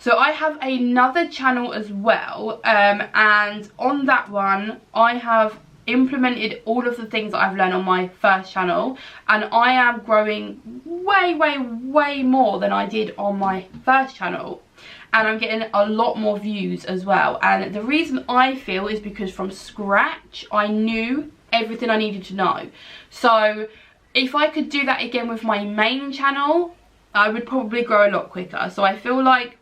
So I have another channel as well, and on that one I have implemented all of the things that I've learned on my first channel, and I am growing way more than I did on my first channel, and I'm getting a lot more views as well. And the reason I feel is because from scratch I knew everything I needed to know. So if I could do that again with my main channel, I would probably grow a lot quicker. So I feel like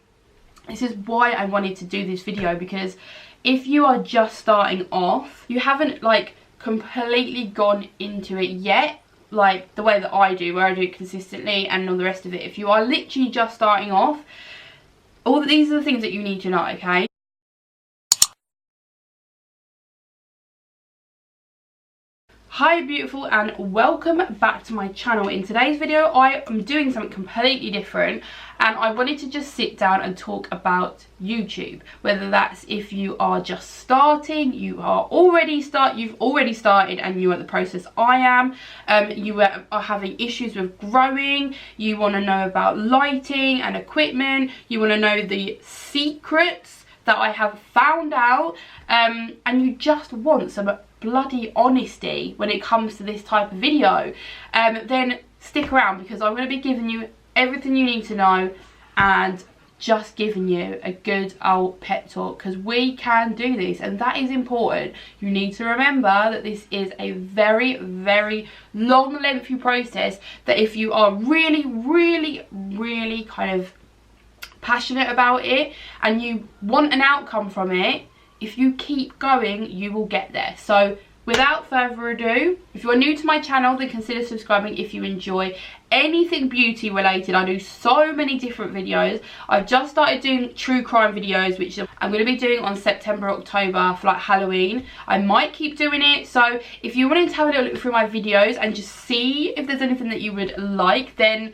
this is why I wanted to do this video, because if you are just starting off, you haven't like completely gone into it yet, like the way that I do, where I do it consistently and all the rest of it. If you are literally just starting off, all these are the things that you need to know, okay? Hi beautiful, and welcome back to my channel. In today's video I am doing something completely different, and I wanted to just sit down and talk about YouTube. Whether that's if you are just starting, you've already started and you're at the process I am, you are having issues with growing, you want to know about lighting and equipment, you want to know the secrets that I have found out, and you just want some bloody honesty when it comes to this type of video, then stick around, because I'm going to be giving you everything you need to know and just giving you a good old pep talk, because we can do this, and that is important. You need to remember that this is a very long, lengthy process, that if you are really kind of passionate about it and you want an outcome from it, if you keep going you will get there. So without further ado, if you're new to my channel, then consider subscribing if you enjoy anything beauty related. I do so many different videos. I've just started doing true crime videos, which I'm going to be doing on September, October for like Halloween. I might keep doing it, so if you wanted to have a little look through my videos and just see if there's anything that you would like, then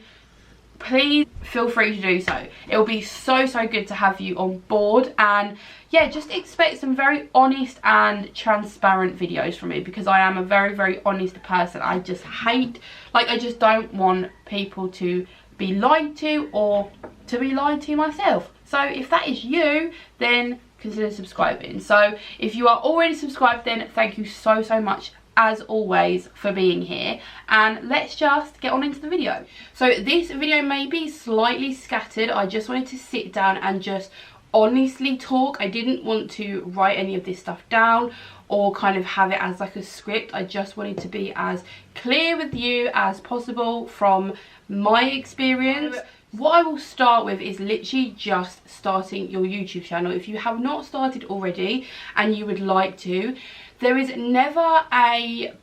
please feel free to do so. It will be so good to have you on board, and yeah, just expect some very honest and transparent videos from me, because I am a very honest person. I just hate, like, I just don't want people to be lied to, or to be lied to myself. So if that is you, then consider subscribing. So if you are already subscribed, then thank you so much as always for being here, and let's just get on into the video. So this video may be slightly scattered. I just wanted to sit down and just honestly talk. I didn't want to write any of this stuff down or kind of have it as like a script. I just wanted to be as clear with you as possible from my experience. What I will start with is literally just starting your YouTube channel. If you have not started already and you would like to, there is never a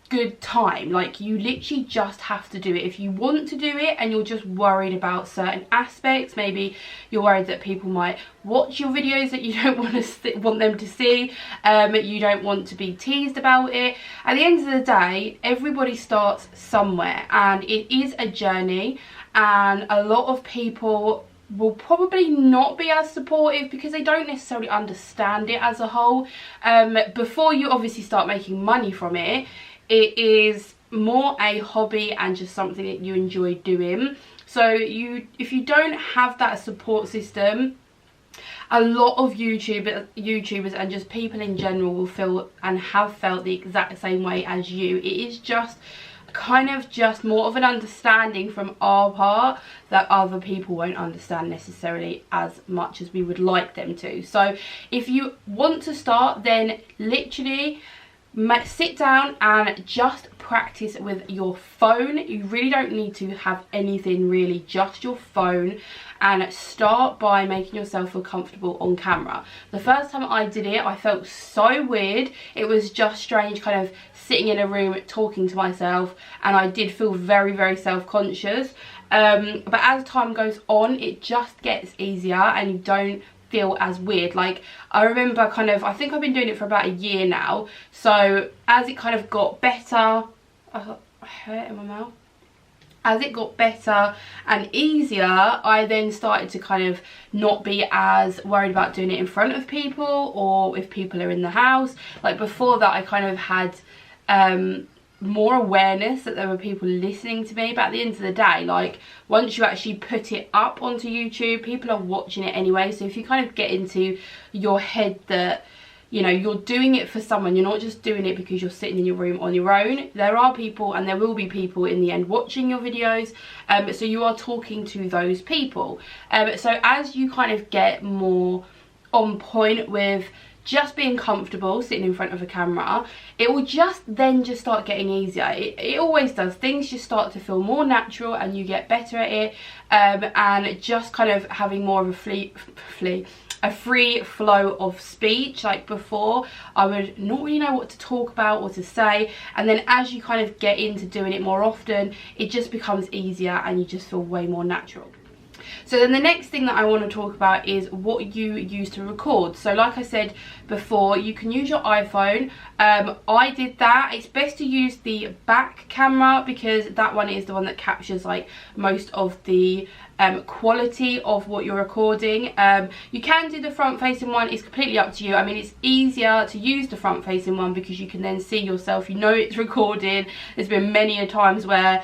good time. Like, you literally just have to do it. If you want to do it and you're just worried about certain aspects, maybe you're worried that people might watch your videos that you don't want them to see, you don't want to be teased about it. At the end of the day, everybody starts somewhere, and it is a journey, and a lot of people will probably not be as supportive because they don't necessarily understand it as a whole. Before you obviously start making money from it, it is more a hobby and just something that you enjoy doing. So if you don't have that support system, a lot of YouTubers and just people in general will feel and have felt the exact same way as you. It is just kind of just more of an understanding from our part that other people won't understand necessarily as much as we would like them to. So if you want to start, then literally sit down and just practice with your phone. You really don't need to have anything really, just your phone, and start by making yourself feel comfortable on camera. The first time I did it, I felt so weird. It was just strange kind of sitting in a room talking to myself, and I did feel very self-conscious, but as time goes on it just gets easier and you don't feel as weird. Like, I remember I think I've been doing it for about a year now, so as it kind of got better, I hurt in my mouth. As it got better and easier, I then started to kind of not be as worried about doing it in front of people or if people are in the house. Like, before that I kind of had more awareness that there were people listening to me. But at the end of the day, like, once you actually put it up onto YouTube, people are watching it anyway. So if you kind of get into your head that, you know, you're doing it for someone, you're not just doing it because you're sitting in your room on your own. There are people, and there will be people in the end watching your videos, so you are talking to those people. So as you kind of get more on point with just being comfortable sitting in front of a camera, it will just start getting easier. It always does. Things just start to feel more natural and you get better at it, and just kind of having more of a free flow of speech. Like before, I would not really know what to talk about or to say, and then as you kind of get into doing it more often, it just becomes easier and you just feel way more natural. So then the next thing that I want to talk about is what you use to record. So like I said before, you can use your iPhone. I did that. It's best to use the back camera because that one is the one that captures like most of the quality of what you're recording. You can do the front facing one, it's completely up to you. I mean, it's easier to use the front facing one because you can then see yourself, you know it's recorded. There's been many a times where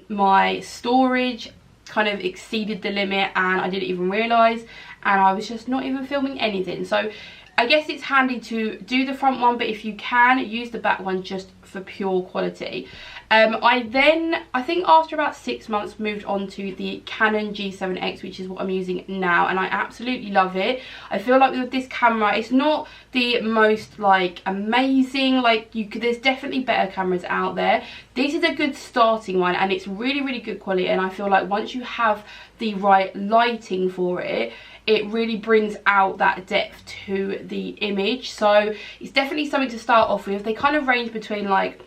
my storage kind of exceeded the limit and I didn't even realise, and I was just not even filming anything. So I guess it's handy to do the front one, but if you can, use the back one just for pure quality. I think after about 6 months moved on to the Canon G7X, which is what I'm using now, and I absolutely love it. I feel like with this camera, it's not the most like amazing, like there's definitely better cameras out there. This is a good starting one and it's really good quality, and I feel like once you have the right lighting for it, it really brings out that depth to the image. So it's definitely something to start off with. They kind of range between like,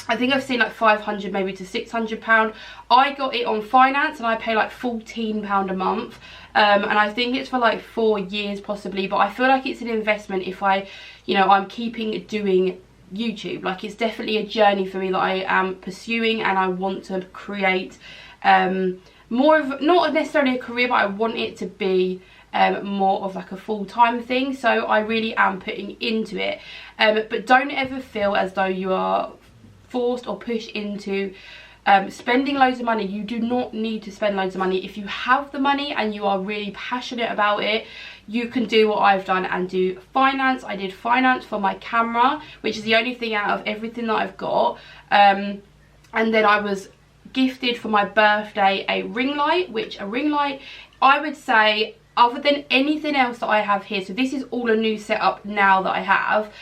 I think I've seen like £500 maybe to £600. I got it on finance and I pay like £14 a month, and I think it's for like 4 years possibly, but I feel like it's an investment if I'm keeping doing YouTube. Like, it's definitely a journey for me that I am pursuing, and I want to create more of, not necessarily a career, but I want it to be more of like a full-time thing. So I really am putting into it, but don't ever feel as though you are forced or pushed into spending loads of money. You do not need to spend loads of money. If you have the money and you are really passionate about it, you can do what I've done and do finance. I did finance for my camera, which is the only thing out of everything that I've got, and then I was gifted for my birthday a ring light, which a ring light, I would say, other than anything else that I have here, so this is all a new setup now that I have,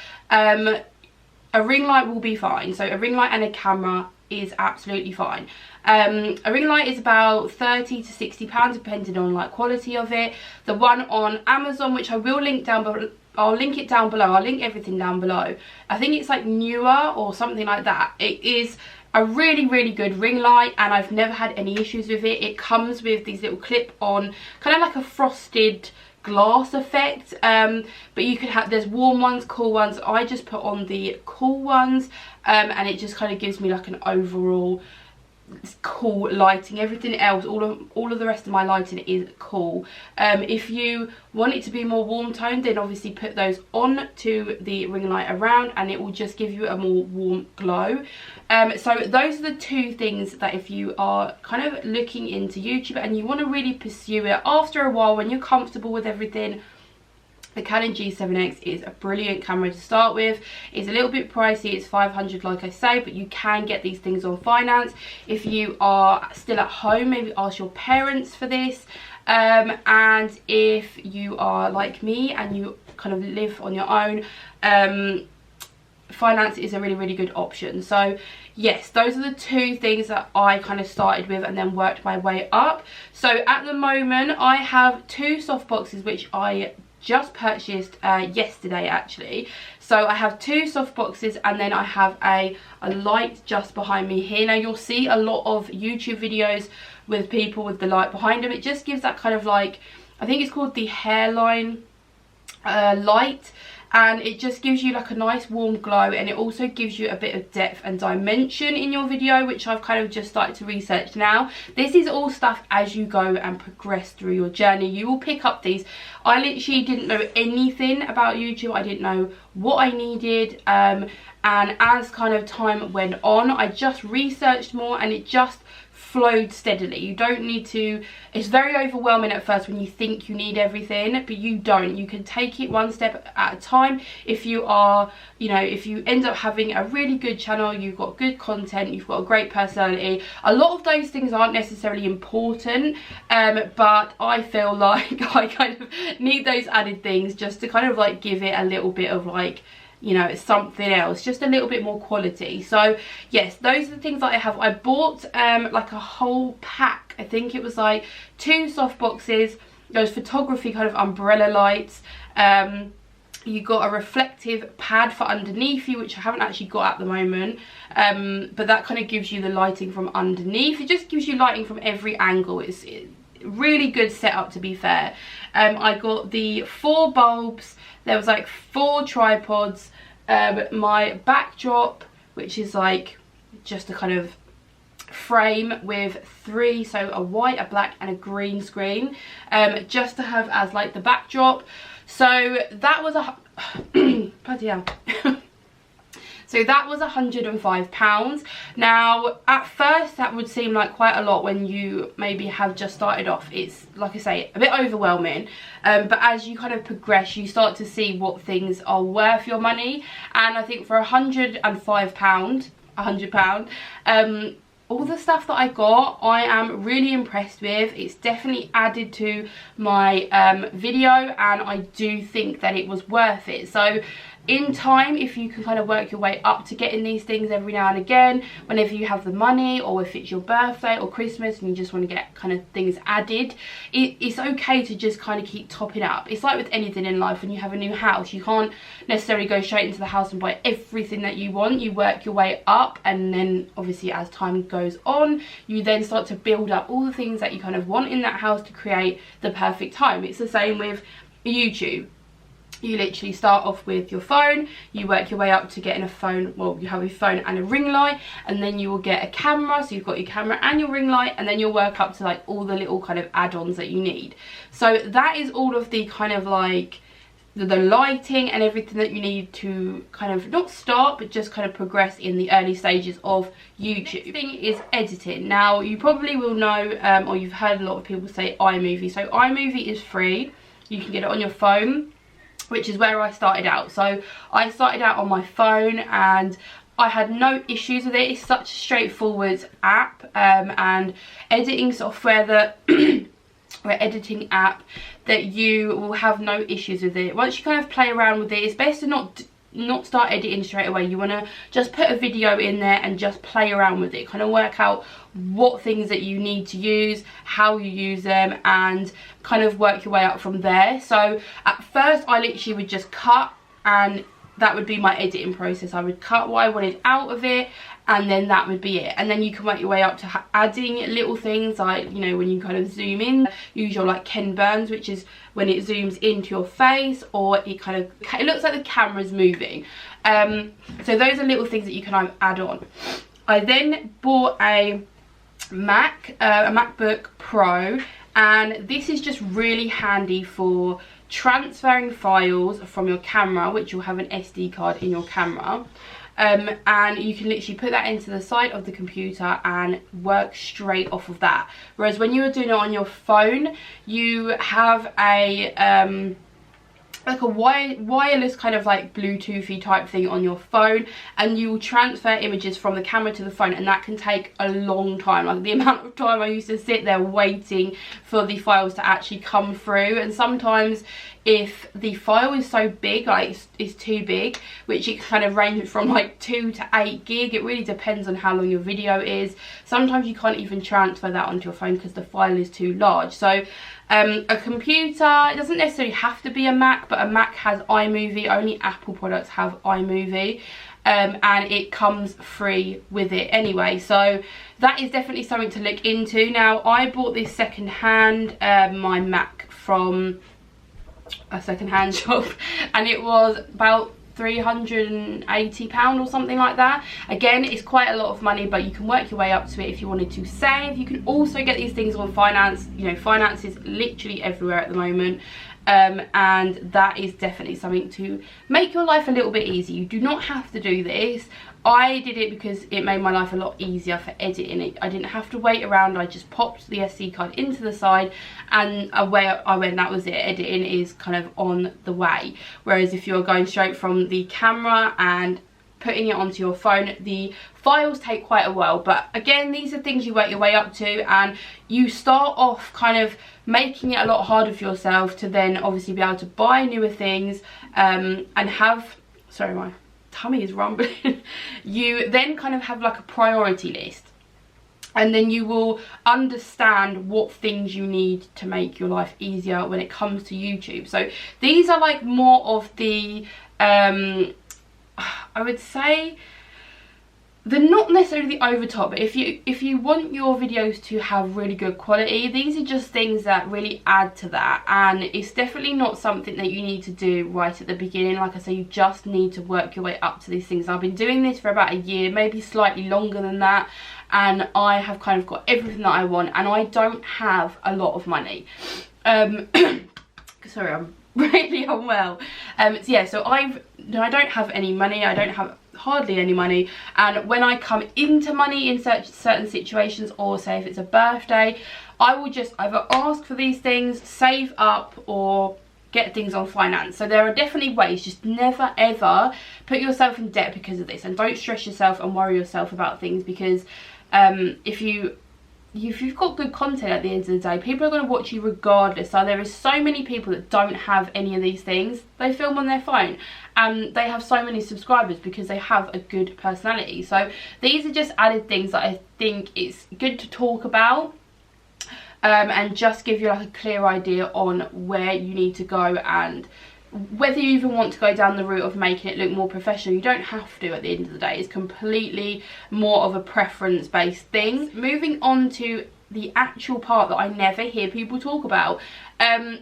a ring light will be fine. So a ring light and a camera is absolutely fine. A ring light is about £30 to £60 depending on like quality of it. The one on Amazon, which I will link down below, I'll link it down below, I'll link everything down below. I think it's like newer or something like that. It is a really good ring light and I've never had any issues with it. It comes with these little clip on, kind of like a frosted glass effect, but you can have, there's warm ones, cool ones. I just put on the cool ones, and it just kind of gives me like an overall cool lighting. Everything else, all of the rest of my lighting is cool. If you want it to be more warm toned, then obviously put those on to the ring light around and it will just give you a more warm glow. So those are the two things that if you are kind of looking into YouTube and you want to really pursue it after a while when you're comfortable with everything, the Canon G7X is a brilliant camera to start with. It's a little bit pricey, it's $500 like I say, but you can get these things on finance. If you are still at home, maybe ask your parents for this. And if you are like me and you kind of live on your own, finance is a really good option. So yes, those are the two things that I kind of started with and then worked my way up. So at the moment I have 2 softboxes which I just purchased yesterday actually. So I have 2 softboxes and then I have a light just behind me here. Now you'll see a lot of YouTube videos with people with the light behind them. It just gives that kind of like, I think it's called the hairline light, and it just gives you like a nice warm glow, and it also gives you a bit of depth and dimension in your video, which I've kind of just started to research now. This is all stuff as you go and progress through your journey. You will pick up these. I literally didn't know anything about YouTube. I didn't know what I needed, and as kind of time went on, I just researched more, and it just flowed steadily. You don't need to, it's very overwhelming at first when you think you need everything, but you don't. You can take it one step at a time. If you are, you know, if you end up having a really good channel, you've got good content, you've got a great personality, a lot of those things aren't necessarily important, but I feel like I kind of need those added things just to kind of like give it a little bit of like, you know, it's something else, just a little bit more quality. So yes, those are the things that I have. I bought like a whole pack. I think it was like 2 soft boxes, those photography kind of umbrella lights. You got a reflective pad for underneath you, which I haven't actually got at the moment, but that kind of gives you the lighting from underneath. It just gives you lighting from every angle. It's really good setup, to be fair. I got the 4 bulbs. There was like 4 tripods, my backdrop, which is like just a kind of frame with 3, so a white, a black and a green screen, just to have as like the backdrop. So that was a bloody hell. So that was £105. Now, at first that would seem like quite a lot when you maybe have just started off. It's, like I say, a bit overwhelming. But as you kind of progress, you start to see what things are worth your money. And I think for £105, all the stuff that I got, I am really impressed with. It's definitely added to my video, and I do think that it was worth it. So in time, if you can kind of work your way up to getting these things every now and again, whenever you have the money, or if it's your birthday or Christmas and you just want to get kind of things added, it's okay to just kind of keep topping up. It's like with anything in life. When you have a new house, you can't necessarily go straight into the house and buy everything that you want. You work your way up, and then obviously as time goes on, you then start to build up all the things that you kind of want in that house to create the perfect home. It's the same with YouTube. You literally start off with your phone, you work your way up to getting a phone. Well, you have a phone and a ring light, and then you will get a camera. So you've got your camera and your ring light, and then you'll work up to like all the little kind of add-ons that you need. So that is all of the kind of like the lighting and everything that you need to kind of not start, but just kind of progress in the early stages of YouTube. The next thing is editing. Now, you probably will know, or you've heard a lot of people say iMovie. So iMovie is free. You can get it on your phone, which is where I started out. So I started out on my phone, and I had no issues with it. It's such a straightforward app, and editing software that or editing app that you will have no issues with it. Once you kind of play around with it, it's best to not start editing straight away. You want to just put a video in there and just play around with it, kind of work out what things that you need to use, how you use them, and kind of work your way up from there. So at first I literally would just cut, and that would be my editing process. I would cut what I wanted out of it, and then that would be it. And then you can work your way up to adding little things like, you know, when you kind of zoom in, use your like Ken Burns, which is when it zooms into your face, or it kind of, it looks like the camera's moving. So those are little things that you can add on. I then bought a MacBook Pro, and this is just really handy for transferring files from your camera, which you'll have an SD card in your camera, and you can literally put that into the side of the computer and work straight off of that. Whereas when you are doing it on your phone, you have a like a wireless kind of like Bluetoothy type thing on your phone, and you will transfer images from the camera to the phone, and that can take a long time. Like the amount of time I used to sit there waiting for the files to actually come through, and sometimes if the file is so big, like it's too big, which it kind of ranges from like 2 to 8 gig, it really depends on how long your video is. Sometimes you can't even transfer that onto your phone because the file is too large. So a computer, it doesn't necessarily have to be a Mac, but a Mac has iMovie. Only Apple products have iMovie, and it comes free with it anyway. So that is definitely something to look into. Now, I bought this second hand, my Mac, from a second-hand shop, and it was about £380 or something like that. Again, it's quite a lot of money, but you can work your way up to it if you wanted to save. You can also get these things on finance. You know, finance is literally everywhere at the moment. And that is definitely something to make your life a little bit easier. You do not have to do this. I did it because it made my life a lot easier for editing. I didn't have to wait around. I just popped the SD card into the side and away I went. That was it. Editing is kind of on the way. Whereas if you're going straight from the camera and putting it onto your phone, the files take quite a while. But again, these are things you work your way up to, and you start off kind of making it a lot harder for yourself to then obviously be able to buy newer things and have, sorry, my tummy is rumbling. You then kind of have like a priority list, and then you will understand what things you need to make your life easier when it comes to YouTube. So these are like more of the I would say they're not necessarily the over top, but if you want your videos to have really good quality, these are just things that really add to that. And it's definitely not something that you need to do right at the beginning. Like I say, you just need to work your way up to these things. I've been doing this for about a year, maybe slightly longer than that, and I have kind of got everything that I want, and I don't have a lot of money. Sorry, I'm really unwell. So yeah, so I don't have any money. I don't have hardly any money, and when I come into money in certain situations, or say if it's a birthday, I will just either ask for these things, save up, or get things on finance. So there are definitely ways. Just never ever put yourself in debt because of this, and don't stress yourself and worry yourself about things, because if you've got good content at the end of the day, people are going to watch you regardless. So there is so many people that don't have any of these things. They film on their phone and they have so many subscribers because they have a good personality. So these are just added things that I think it's good to talk about, and just give you like a clear idea on where you need to go, and whether you even want to go down the route of making it look more professional. You don't have to at the end of the day. It's completely more of a preference based thing. Moving on to the actual part that I never hear people talk about.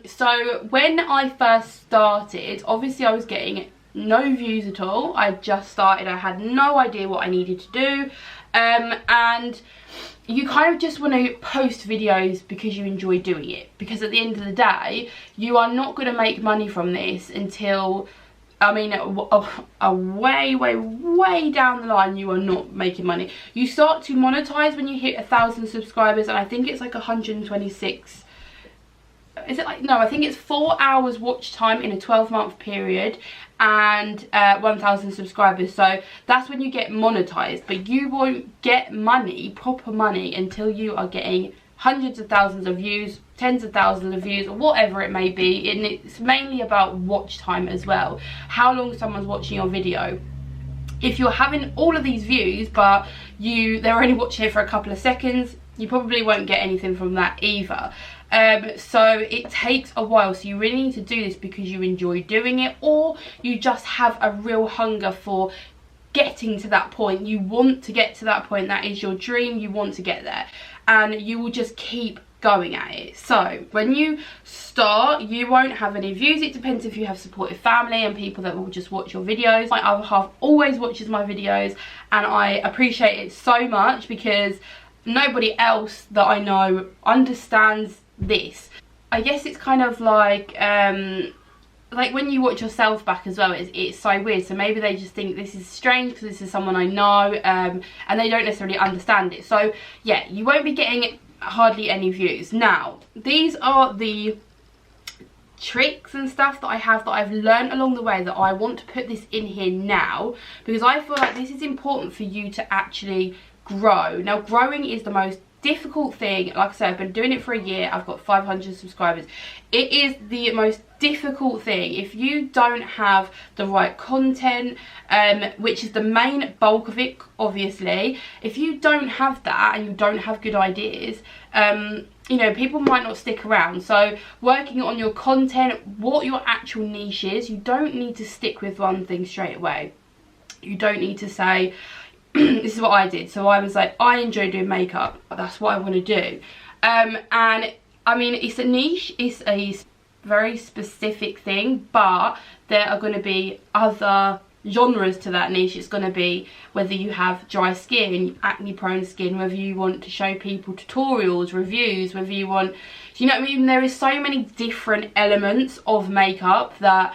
So when I first started, obviously I was getting no views at all. I just started, I had no idea what I needed to do, and you kind of just want to post videos because you enjoy doing it, because at the end of the day you are not going to make money from this until, I mean, a way down the line you are not making money. You start to monetize when you hit 1,000 subscribers, and I think it's like 126, is it like, no, I think it's 4 hours watch time in a 12-month period, and 1,000 subscribers. So that's when you get monetized, but you won't get money, proper money, until you are getting hundreds of thousands of views, tens of thousands of views, or whatever it may be. And it's mainly about watch time as well, how long someone's watching your video. If you're having all of these views but they're only watching it for a couple of seconds, you probably won't get anything from that either. So it takes a while. So you really need to do this because you enjoy doing it, or you just have a real hunger for getting to that point. You want to get to that point. That is your dream. You want to get there, and you will just keep going at it. So when you start, you won't have any views. It depends if you have supportive family and people that will just watch your videos. My other half always watches my videos, and I appreciate it so much because nobody else that I know understands this. I guess it's kind of like when you watch yourself back as well, it's so weird. So maybe they just think this is strange because this is someone I know, and they don't necessarily understand it. So yeah, you won't be getting hardly any views. Now, these are the tricks and stuff that I have that I've learned along the way that I want to put this in here now, because I feel like this is important for you to actually grow. Now, growing is the most difficult thing. Like I said, I've been doing it for a year. I've got 500 subscribers. It is the most difficult thing. If you don't have the right content, which is the main bulk of it, obviously, if you don't have that and you don't have good ideas, you know, people might not stick around. So working on your content, what your actual niche is, you don't need to stick with one thing straight away. You don't need to say, this is what I did. So I was like, I enjoy doing makeup, that's what I want to do. And I mean, it's a niche, it's a very specific thing, but there are going to be other genres to that niche. It's going to be whether you have dry skin, acne prone skin, whether you want to show people tutorials, reviews, whether you want, you know what I mean, there is so many different elements of makeup that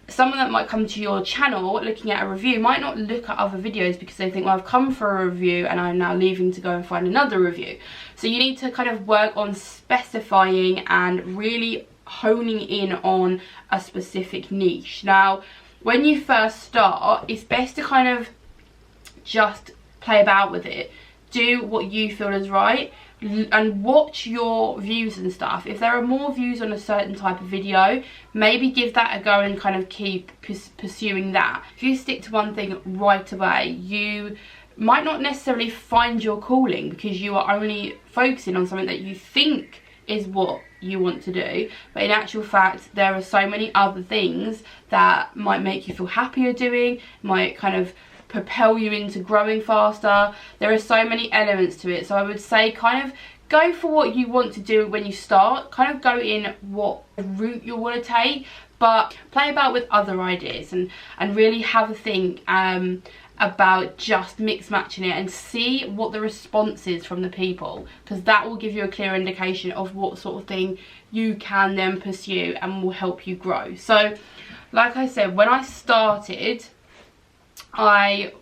someone that might come to your channel looking at a review might not look at other videos because they think, well, I've come for a review and I'm now leaving to go and find another review. So you need to kind of work on specifying and really honing in on a specific niche. Now, when you first start, it's best to kind of just play about with it. Do what you feel is right and watch your views and stuff. If there are more views on a certain type of video, maybe give that a go and kind of keep pursuing that. If you stick to one thing right away, you might not necessarily find your calling because you are only focusing on something that you think is what you want to do, but in actual fact there are so many other things that might make you feel happier doing, might kind of propel you into growing faster. There are so many elements to it, so I would say kind of go for what you want to do when you start, kind of go in what route you want to take, but play about with other ideas and really have a think about just mix matching it and see what the response is from the people, because that will give you a clear indication of what sort of thing you can then pursue and will help you grow. So like I said, when I started, I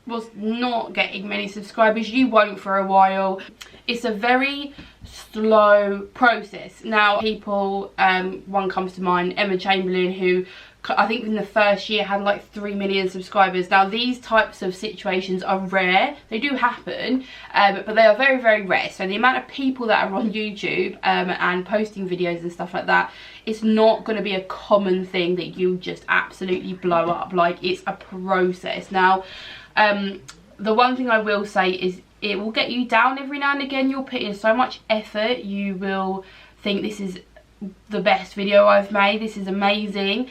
was not getting many subscribers. You won't for a while. It's a very slow process. Now people, one comes to mind, Emma Chamberlain, who I think in the first year had like 3 million subscribers. Now these types of situations are rare, they do happen, but they are very, very rare. So the amount of people that are on YouTube and posting videos and stuff like that, it's not going to be a common thing that you just absolutely blow up. Like, it's a process. Now the one thing I will say is it will get you down every now and again. You'll put in so much effort, you will think this is the best video I've made, this is amazing.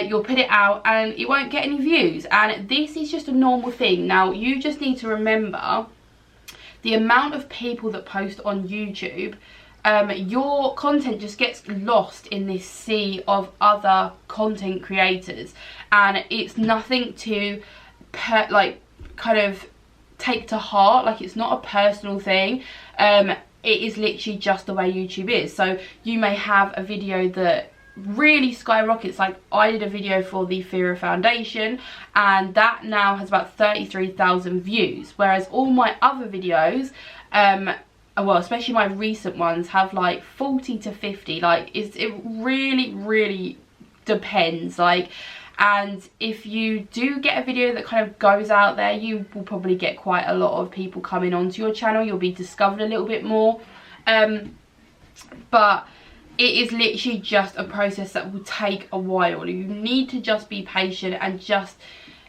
You'll put it out and it won't get any views, and this is just a normal thing. Now you just need to remember the amount of people that post on YouTube. Your content just gets lost in this sea of other content creators, and it's nothing to kind of take to heart. Like, it's not a personal thing. It is literally just the way YouTube is. So you may have a video that really skyrockets. Like, I did a video for the Fear Foundation and that now has about 33,000 views, whereas all my other videos, well, especially my recent ones, have like 40 to 50. Like, it really depends. Like, and if you do get a video that kind of goes out there, you will probably get quite a lot of people coming onto your channel. You'll be discovered a little bit more, but it is literally just a process that will take a while. You need to just be patient and just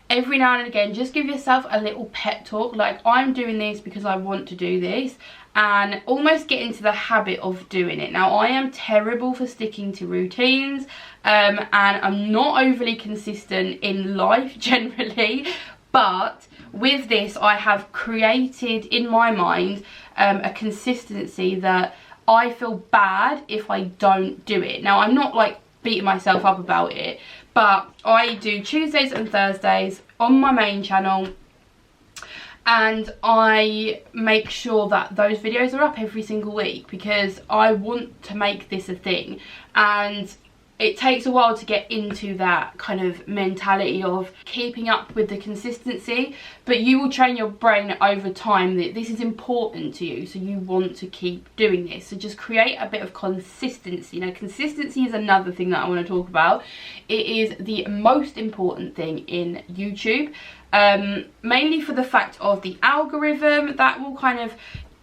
every now and again just give yourself a little pep talk, like, I'm doing this because I want to do this, and almost get into the habit of doing it. Now, I am terrible for sticking to routines, and I'm not overly consistent in life generally, but with this I have created in my mind a consistency that I feel bad if I don't do it. Now, I'm not like beating myself up about it, but I do Tuesdays and Thursdays on my main channel, and I make sure that those videos are up every single week because I want to make this a thing. And it takes a while to get into that kind of mentality of keeping up with the consistency, but you will train your brain over time that this is important to you, so you want to keep doing this. So just create a bit of consistency. Now, consistency is another thing that I want to talk about. It is the most important thing in YouTube, mainly for the fact of the algorithm that will kind of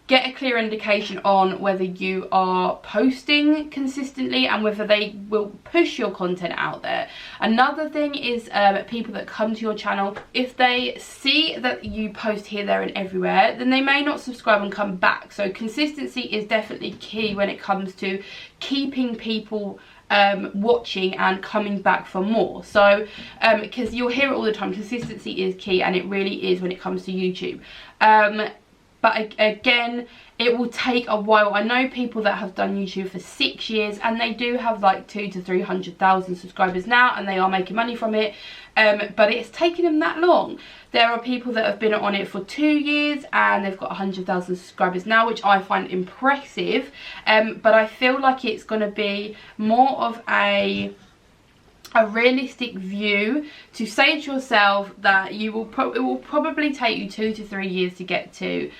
get a clear indication on whether you are posting consistently and whether they will push your content out there. Another thing is people that come to your channel, if they see that you post here, there and everywhere, then they may not subscribe and come back. So consistency is definitely key when it comes to keeping people watching and coming back for more. So because you'll hear it all the time, consistency is key, and it really is when it comes to YouTube. But again, it will take a while. I know people that have done YouTube for 6 years and they do have like 200,000 to 300,000 subscribers now, and they are making money from it. But it's taken them that long. There are people that have been on it for 2 years and they've got 100,000 subscribers now, which I find impressive. But I feel like it's going to be more of a realistic view to say to yourself that it will probably take you 2 to 3 years to get to,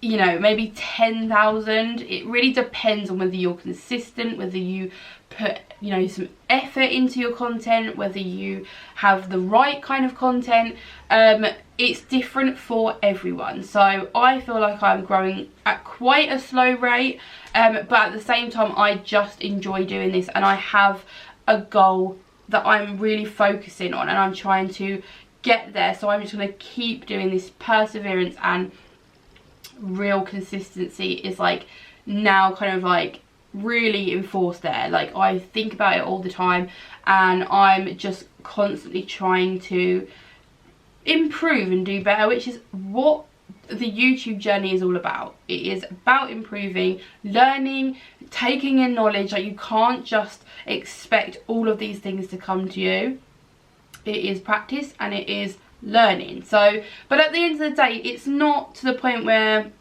you know, maybe 10,000. It really depends on whether you're consistent, whether you put, you know, some effort into your content, whether you have the right kind of content. It's different for everyone. So I feel like I'm growing at quite a slow rate, but at the same time I just enjoy doing this, and I have a goal that I'm really focusing on and I'm trying to get there. So I'm just going to keep doing this. Perseverance and real consistency is like now kind of like really enforced there. Like I think about it all the time and I'm just constantly trying to improve and do better, which is what the YouTube journey is all about. It is about improving, learning, taking in knowledge. Like you can't just expect all of these things to come to you. It is practice and it is learning. So, but at the end of the day, it's not to the point where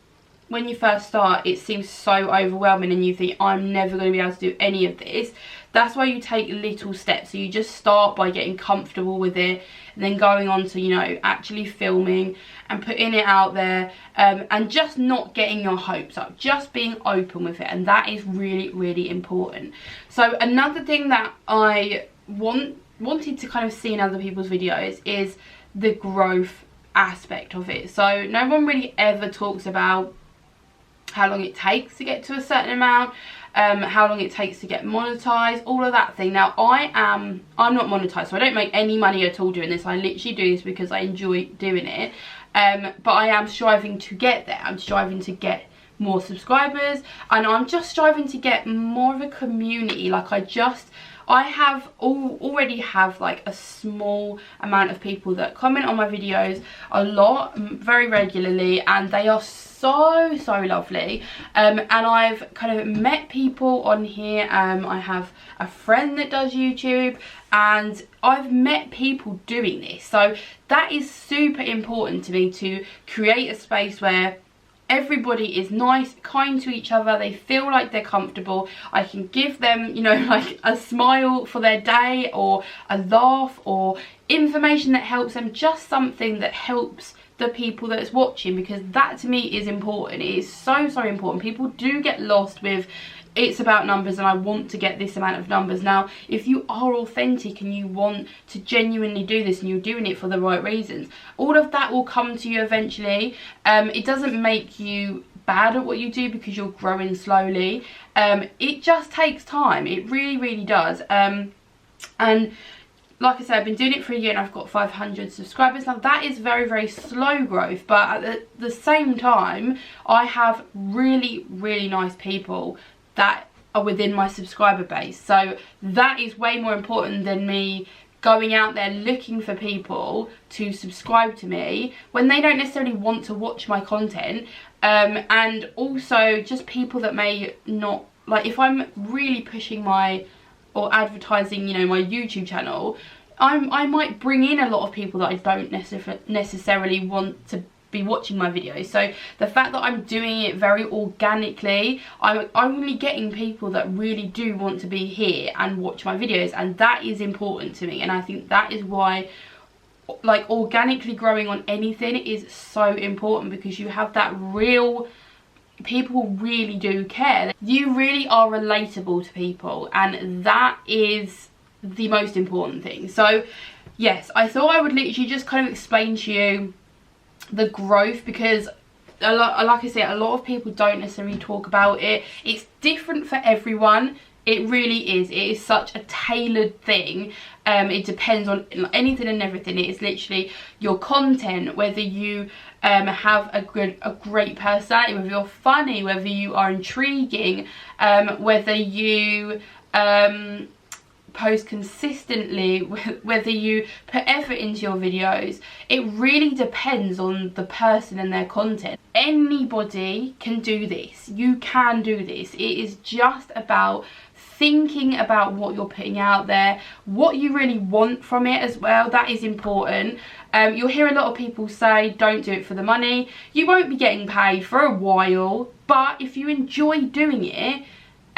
when you first start it seems so overwhelming and you think I'm never going to be able to do any of this. That's why you take little steps. So you just start by getting comfortable with it and then going on to, you know, actually filming and putting it out there, and just not getting your hopes up, just being open with it. And that is really, really important. So another thing that I wanted to kind of see in other people's videos is the growth aspect of it. So no one really ever talks about how long it takes to get to a certain amount, how long it takes to get monetized, all of that thing. Now I'm not monetized, so I don't make any money at all doing this. I literally do this because I enjoy doing it, but I am striving to get there. I'm striving to get more subscribers, and I'm just striving to get more of a community. Like I already have like a small amount of people that comment on my videos a lot, very regularly, and they are so lovely. And I've kind of met people on here. I have a friend that does YouTube and I've met people doing this. So that is super important to me, to create a space where everybody is nice, kind to each other, they feel like they're comfortable. I can give them, you know, like a smile for their day, or a laugh, or information that helps them, just something that helps the people that's watching, because that to me is important. It is so important. People do get lost with it's about numbers and I want to get this amount of numbers. Now if you are authentic and you want to genuinely do this and you're doing it for the right reasons, all of that will come to you eventually. It doesn't make you bad at what you do because you're growing slowly. It just takes time. It really does. And like I said, I've been doing it for a year and I've got 500 subscribers. Now that is very slow growth, but at the same time I have really nice people that are within my subscriber base. So that is way more important than me going out there looking for people to subscribe to me when they don't necessarily want to watch my content. And also just people that may not, like if I'm really pushing or advertising, you know, my YouTube channel, I might bring in a lot of people that I don't necessarily want to be watching my videos. So the fact that I'm doing it very organically, I'm only getting people that really do want to be here and watch my videos, and that is important to me. And I think that is why, like, organically growing on anything is so important, because you have that real, people really do care. You really are relatable to people, and that is the most important thing. So yes, I thought I would literally just kind of explain to you the growth, because like I said, a lot of people don't necessarily talk about it. It's different for everyone. It really is. It is such a tailored thing. It depends on anything and everything. It is literally your content, whether you have a great personality, whether you're funny, whether you are intriguing, whether you post consistently, whether you put effort into your videos, it really depends on the person and their content. Anybody can do this. You can do this. It is just about thinking about what you're putting out there, what you really want from it as well. That is important. You'll hear a lot of people say don't do it for the money. You won't be getting paid for a while, but if you enjoy doing it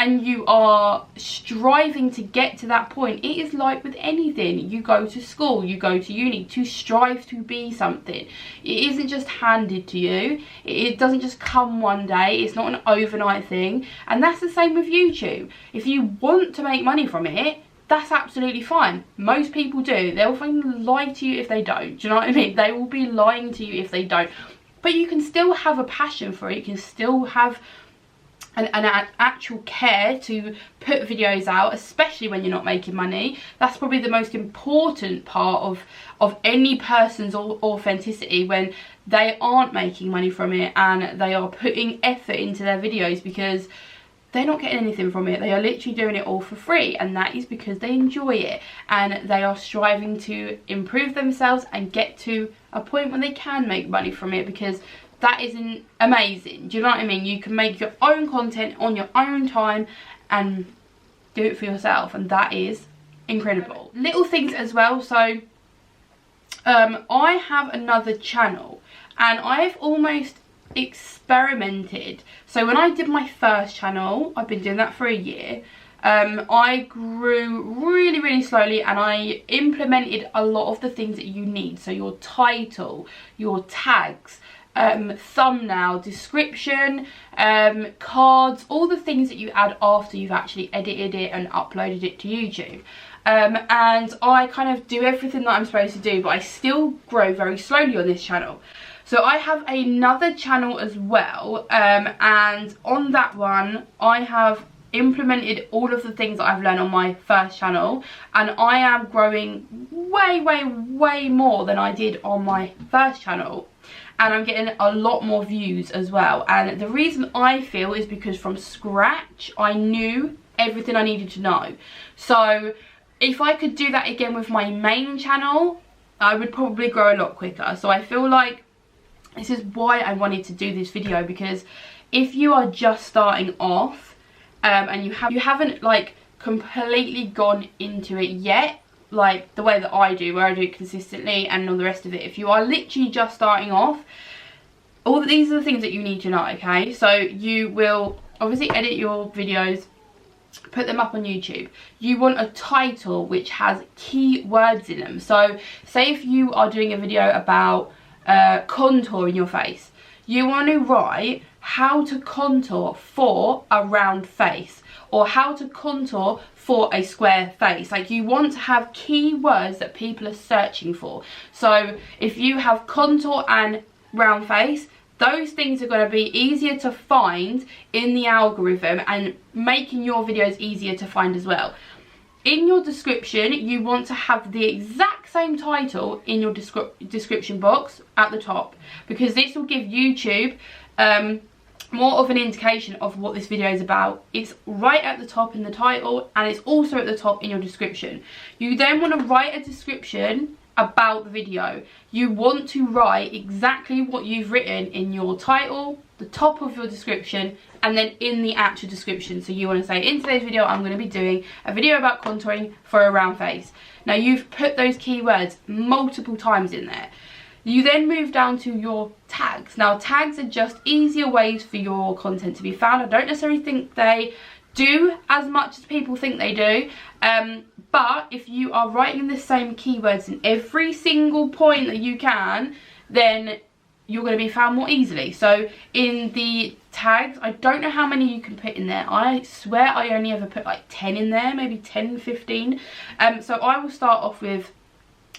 and you are striving to get to that point, it is like with anything. You go to school, you go to uni to strive to be something. It isn't just handed to you. It doesn't just come one day. It's not an overnight thing. And that's the same with YouTube. If you want to make money from it, that's absolutely fine. Most people do. They'll fucking lie to you if they don't. Do you know what I mean? They will be lying to you if they don't. But you can still have a passion for it. You can still have an actual care to put videos out, especially when you're not making money. That's probably the most important part of any person's authenticity, when they aren't making money from it and they are putting effort into their videos, because they're not getting anything from it. They are literally doing it all for free, and that is because they enjoy it and they are striving to improve themselves and get to a point when they can make money from it, because that isn't amazing. Do you know what I mean? You can make your own content on your own time and do it for yourself, and that is incredible. Little things as well. So I have another channel and I've almost experimented. So when I did my first channel, I've been doing that for a year, I grew really slowly, and I implemented a lot of the things that you need. So your title, your tags, thumbnail, description, cards, all the things that you add after you've actually edited it and uploaded it to YouTube. And I kind of do everything that I'm supposed to do, but I still grow very slowly on this channel. So I have another channel as well, and on that one I have implemented all of the things that I've learned on my first channel, and I am growing way more than I did on my first channel, and I'm getting a lot more views as well. And the reason I feel is because from scratch I knew everything I needed to know. So if I could do that again with my main channel, I would probably grow a lot quicker. So I feel like this is why I wanted to do this video, because if you are just starting off and you haven't like completely gone into it yet, like the way that I do, where I do it consistently and all the rest of it, if you are literally just starting off, all these are the things that you need to know, okay? So you will obviously edit your videos, put them up on YouTube. You want a title which has key words in them. So say if you are doing a video about contour in your face, you want to write how to contour for a round face, or how to contour for a square face. Like, you want to have key words that people are searching for. So if you have contour and round face, those things are going to be easier to find in the algorithm and making your videos easier to find as well. In your description, you want to have the exact same title in your description box at the top, because this will give YouTube more of an indication of what this video is about. It's right at the top in the title, and it's also at the top in your description. You then want to write a description about the video. You want to write exactly what you've written in your title, the top of your description, and then in the actual description. So you want to say, in today's video I'm going to be doing a video about contouring for a round face. Now you've put those keywords multiple times in there. You then move down to your tags. Now tags are just easier ways for your content to be found. I don't necessarily think they do as much as people think they do, but if you are writing the same keywords in every single point that you can, then you're going to be found more easily. So in the tags, I don't know how many you can put in there. I swear I only ever put like 10 in there, maybe 10, 15. So I will start off with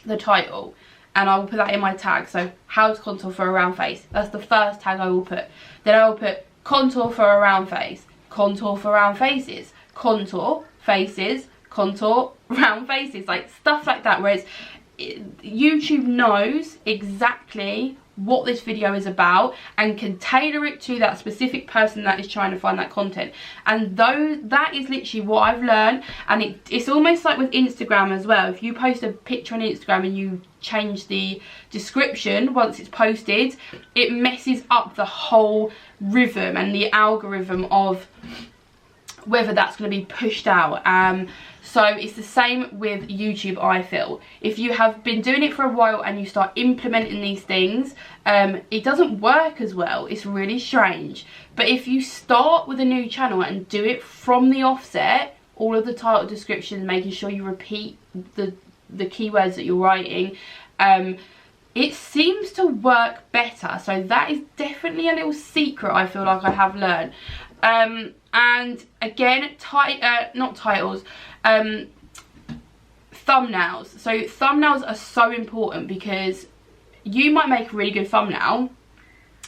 the title, and I will put that in my tag. So how to contour for a round face, that's the first tag I will put. Then I will put contour for a round face, contour for round faces, contour faces, contour round faces, like stuff like that, whereas YouTube knows exactly what this video is about and can tailor it to that specific person that is trying to find that content. And that is literally what I've learned. And it's almost like with Instagram as well. If you post a picture on Instagram and you change the description once it's posted, it messes up the whole rhythm and the algorithm of whether that's going to be pushed out. So it's the same with YouTube, I feel. If you have been doing it for a while and you start implementing these things, it doesn't work as well. It's really strange. But if you start with a new channel and do it from the offset, all of the title descriptions, making sure you repeat the keywords that you're writing, it seems to work better. So that is definitely a little secret I feel like I have learned. And again, not titles, thumbnails. So thumbnails are so important, because you might make a really good thumbnail,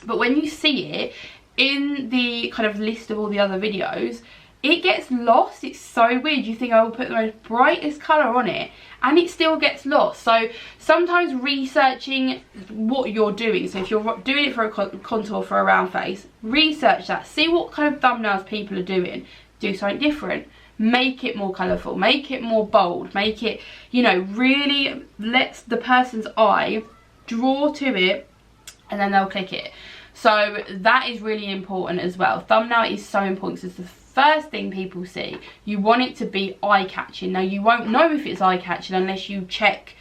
but when you see it in the kind of list of all the other videos, it gets lost. It's so weird. You think, I will put the most brightest colour on it, and it still gets lost. So sometimes researching what you're doing, so if you're doing it for a contour for a round face, research that, see what kind of thumbnails people are doing, do something different, make it more colourful, make it more bold, make it, you know, really lets the person's eye draw to it, and then they'll click it. So that is really important as well. Thumbnail is so important, because it's the first thing people see. You want it to be eye-catching. Now, you won't know if it's eye-catching unless you check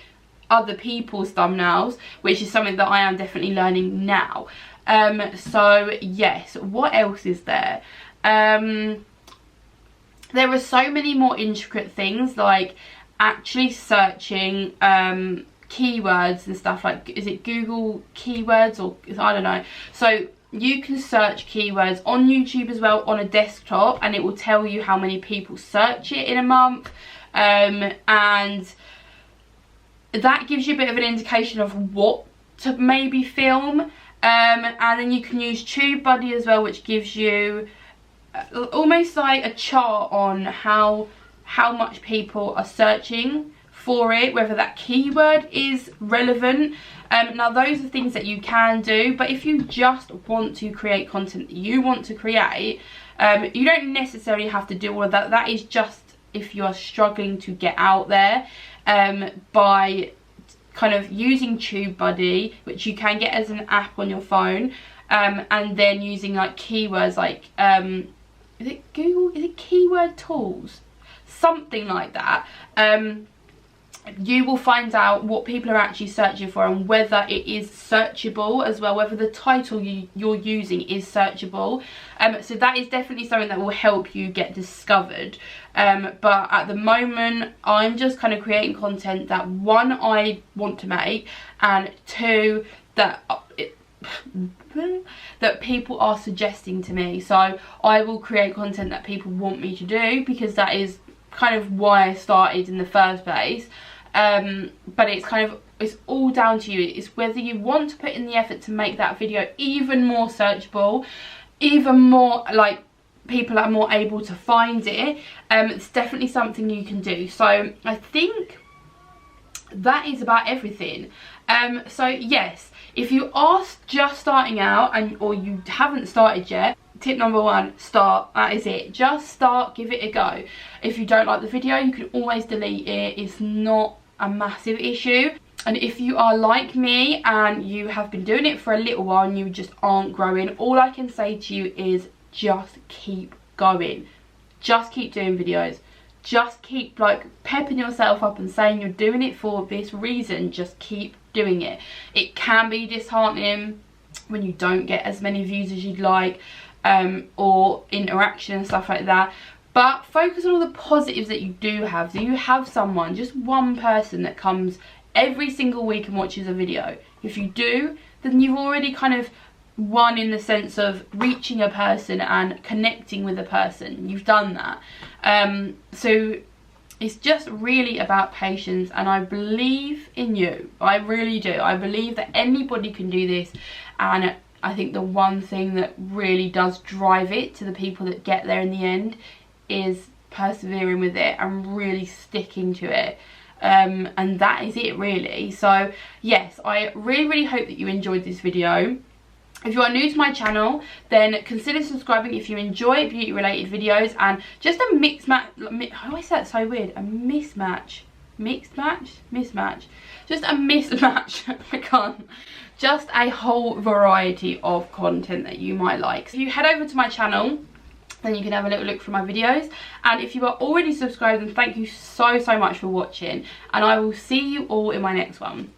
other people's thumbnails, which is something that I am definitely learning now. So yes, what else is there? There are so many more intricate things, like actually searching keywords and stuff, like, is it Google keywords, or I don't know. So you can search keywords on YouTube as well on a desktop, and it will tell you how many people search it in a month, and that gives you a bit of an indication of what to maybe film. And then you can use TubeBuddy as well, which gives you almost like a chart on how much people are searching for it, whether that keyword is relevant. Now, those are things that you can do, but if you just want to create content that you want to create, you don't necessarily have to do all of that. That is just if you are struggling to get out there, by kind of using TubeBuddy, which you can get as an app on your phone, and then using like keywords like, is it Google, is it keyword tools? Something like that. You will find out what people are actually searching for, and whether it is searchable as well, whether the title you're using is searchable. So that is definitely something that will help you get discovered. But at the moment, I'm just kind of creating content that, one, I want to make, and two, that that people are suggesting to me. So I will create content that people want me to do, because that is kind of why I started in the first place. But it's all down to you. It's whether you want to put in the effort to make that video even more searchable, even more like people are more able to find it. It's definitely something you can do. So I think that is about everything. So yes, if you are just starting out or you haven't started yet, tip number one, start. That is it. Just start, give it a go. If you don't like the video, you can always delete it. It's not a massive issue. And if you are like me and you have been doing it for a little while and you just aren't growing, all I can say to you is just keep going. Just keep doing videos. Just keep like pepping yourself up and saying you're doing it for this reason. Just keep doing it. It can be disheartening when you don't get as many views as you'd like, or interaction and stuff like that, but focus on all the positives that you do have. Do you have someone, just one person, that comes every single week and watches a video? If you do, then you've already kind of won, in the sense of reaching a person and connecting with a person. You've done that. So it's just really about patience, and I believe in you. I really do. I believe that anybody can do this, and I think the one thing that really does drive it to the people that get there in the end is persevering with it and really sticking to it. and that is it really. So yes, I really hope that you enjoyed this video. If you are new to my channel, then consider subscribing if you enjoy beauty related videos, and just a mixed match, how do I say that so weird, a mismatch, mismatch, just a mismatch, I can't, just a whole variety of content that you might like. So if you head over to my channel, then you can have a little look through my videos, and if you are already subscribed, then thank you so much for watching, and I will see you all in my next one.